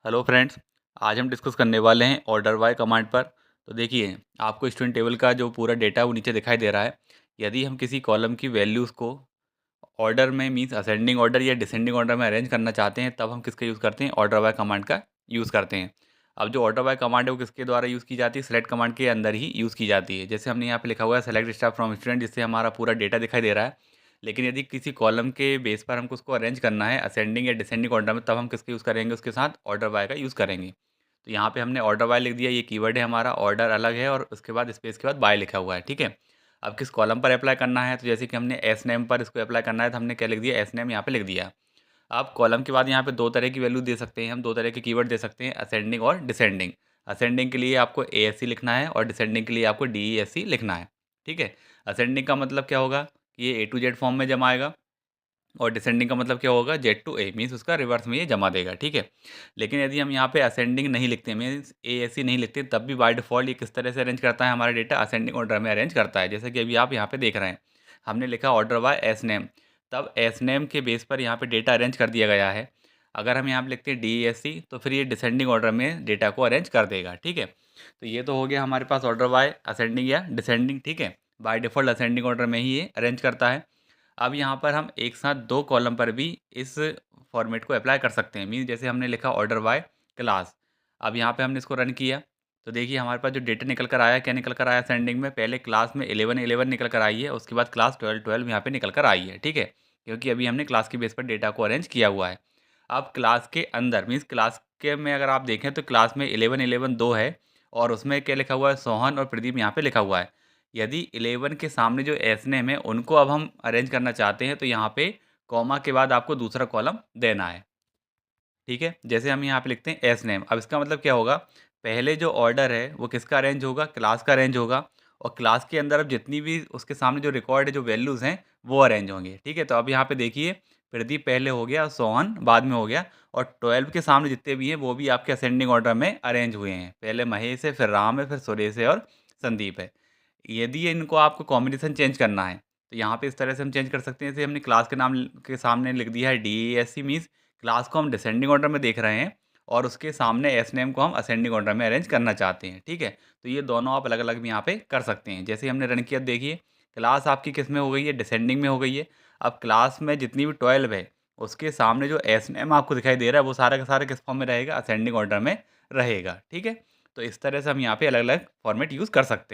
Hello friends. आज हम discuss करने वाले हैं ऑर्डर बाय कमांड पर। तो देखिए, आपको स्टूडेंट टेबल का जो पूरा डेटा वो नीचे दिखाई दे रहा है। यदि हम किसी कॉलम की वैल्यूज़ को ऑर्डर में मींस असेंडिंग ऑर्डर या डिसेंडिंग ऑर्डर में अरेंज करना चाहते हैं, तब हम किसका यूज़ करते हैं? ऑर्डर बाय कमांड का यूज़ करते हैं। अब जो ऑर्डर बाय कमांड है वो किसके द्वारा यूज़ की जाती है? सेलेक्ट कमांड के अंदर ही यूज़ की जाती है। जैसे हमने यहाँ पे लिखा हुआ है सेलेक्ट स्टार फ्रॉम स्टूडेंट, जिससे हमारा पूरा डेटा दिखाई दे रहा है। लेकिन यदि किसी कॉलम के बेस पर हमको उसको अरेंज करना है असेंडिंग या डिसेंडिंग ऑर्डर में, तब हम किसका यूज़ करेंगे? उसके साथ ऑर्डर बाय का यूज़ करेंगे। तो यहाँ पे हमने ऑर्डर बाय लिख दिया, ये कीवर्ड है हमारा। ऑर्डर अलग है और उसके बाद स्पेस के बाद बाय लिखा हुआ है, ठीक है। अब किस कॉलम पर अप्लाई करना है, तो जैसे कि हमने एस नेम पर इसको अप्लाई करना है, तो हमने क्या लिख दिया? एस नेम यहाँ पे लिख दिया। अब कॉलम के बाद यहाँ पे दो तरह की वैल्यू दे सकते हैं हम, दो तरह के कीवर्ड दे सकते हैं, असेंडिंग और डिसेंडिंग। असेंडिंग के लिए आपको ए एस सी लिखना है और डिसेंडिंग के लिए आपको डी ई एस सी लिखना है, ठीक है। असेंडिंग का मतलब क्या होगा कि ये ए टू जेड फॉर्म में जमा आएगा, और डिसेंडिंग का मतलब क्या होगा? जेड टू ए, मीन्स उसका रिवर्स में ये जमा देगा, ठीक है। लेकिन यदि हम यहाँ पे असेंडिंग नहीं लिखते, मीन्स ए एस सी नहीं लिखते, तब भी बाय डिफ़ॉल्ट ये किस तरह से अरेंज करता है? हमारा डेटा असेंडिंग ऑर्डर में अरेंज करता है। जैसे कि अभी आप यहाँ पे देख रहे हैं, हमने लिखा ऑर्डर बाय एस नेम, तब एस नेम के बेस पर यहाँ पे डेटा अरेंज कर दिया गया है। अगर हम यहाँ पे लिखते हैं डी एस सी, तो फिर ये डिसेंडिंग ऑर्डर में डेटा को अरेंज कर देगा, ठीक है। तो ये तो हो गया हमारे पास ऑर्डर बाय असेंडिंग या डिसेंडिंग, ठीक है। बाय डिफ़ॉल्ट असेंडिंग ऑर्डर में ही ये अरेंज करता है। अब यहाँ पर हम एक साथ दो कॉलम पर भी इस फॉर्मेट को अप्लाई कर सकते हैं। मीन्स जैसे हमने लिखा ऑर्डर बाय क्लास, अब यहाँ पे हमने इसको रन किया, तो देखिए हमारे पास जो डेटा निकल कर आया, क्या निकल कर आया सेंडिंग में? पहले क्लास में 11 निकल कर आई है, उसके बाद क्लास 12 यहाँ पे निकल कर आई है, ठीक है। क्योंकि अभी हमने क्लास के बेस पर डेटा को अरेंज किया हुआ है। अब क्लास के अंदर मीन्स क्लास के में अगर आप देखें, तो क्लास में 11 दो है, और उसमें क्या लिखा हुआ है? सोहन और प्रदीप यहाँ पे लिखा हुआ है। यदि 11 के सामने जो एस नेम है उनको अब हम अरेंज करना चाहते हैं, तो यहाँ पे कॉमा के बाद आपको दूसरा कॉलम देना है, ठीक है। जैसे हम यहाँ पे लिखते हैं एस नेम, अब इसका मतलब क्या होगा? पहले जो ऑर्डर है वो किसका अरेंज होगा? क्लास का अरेंज होगा, और क्लास के अंदर अब जितनी भी उसके सामने जो रिकॉर्ड है, जो वैल्यूज़ हैं, वो अरेंज होंगे, ठीक है। तो अब यहाँ पे देखिए, प्रदीप पहले हो गया, सोहन बाद में हो गया, और 12 के सामने जितने भी हैं वो भी आपके असेंडिंग ऑर्डर में अरेंज हुए हैं। पहले महेश है, फिर राम है, फिर सुरेश है और संदीप है। यदि इनको आपको कॉम्बिनेशन चेंज करना है, तो यहाँ पे इस तरह से हम चेंज कर सकते हैं। जैसे हमने क्लास के नाम के सामने लिख दिया है D A S C, means class को हम डिसेंडिंग ऑर्डर में देख रहे हैं, और उसके सामने एस नेम को हम असेंडिंग ऑर्डर में अरेंज करना चाहते हैं, ठीक है। तो ये दोनों आप अलग अलग भी यहाँ पे कर सकते हैं। जैसे हमने रन किया, देखिए क्लास आपकी किस में हो गई है? डिसेंडिंग में हो गई है। अब क्लास में जितनी भी 12 है, उसके सामने जो एस नेम आपको दिखाई दे रहा है, वो सारा का सारा किस फॉर्म में रहेगा? असेंडिंग ऑर्डर में रहेगा, ठीक है। तो इस तरह से हम यहाँ पे अलग अलग फॉर्मेट यूज़ कर सकते हैं।